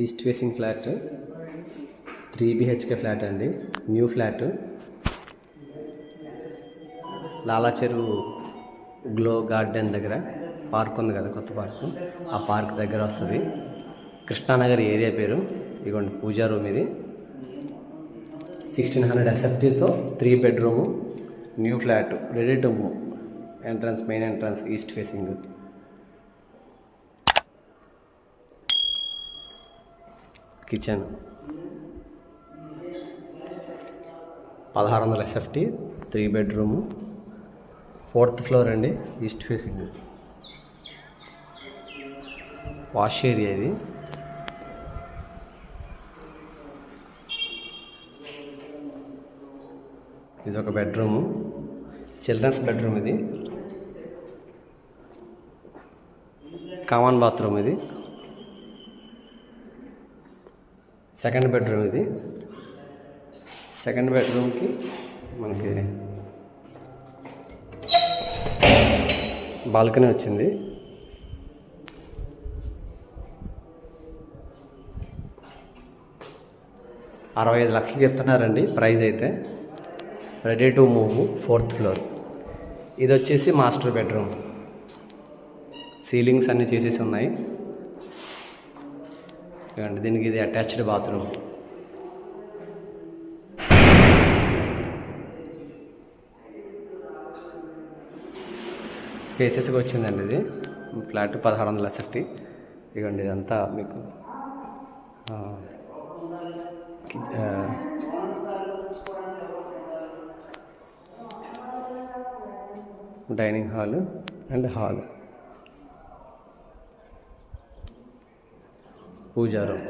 East facing flat 3 BHK flat అండి. New flat లాలా చెరువు glow garden దగ్గర పార్క్ ఉంది కదా, కొత్త పార్క్. ఆ పార్క్ దగ్గర వస్తుంది. కృష్ణానగర్ ఏరియా పేరు. ఇదిగోండి పూజా రూమ్ ఇది. 1600 SFTతో 3 bedroom new flat, ready to move. Entrance, main entrance east facing. Kitchen 1600 SFT 3 bedroom, 4th floor అండి, ఈస్ట్ ఫేసింగ్. వాష్ ఏరియా ఇది. ఇది ఒక బెడ్రూము, చిల్డ్రన్స్ బెడ్రూమ్ ఇది. కామన్ బాత్రూమ్ ఇది. సెకండ్ బెడ్రూమ్ ఇది. సెకండ్ బెడ్రూమ్కి మనకి బాల్కనీ వచ్చింది. $65 లక్షలు చెప్తున్నారండి ప్రైస్ అయితే. Ready to move, 4th floor. ఇది వచ్చేసి మాస్టర్ బెడ్రూమ్. సీలింగ్స్ అన్నీ చేసేసి ఉన్నాయి. దీనికి ఇది అటాచ్డ్ బాత్రూమ్. స్పేసెస్గా వచ్చిందండి ఇది. Flat 1600 SFT. ఇదిగోండి ఇదంతా మీకు dining hall and hall, puja room.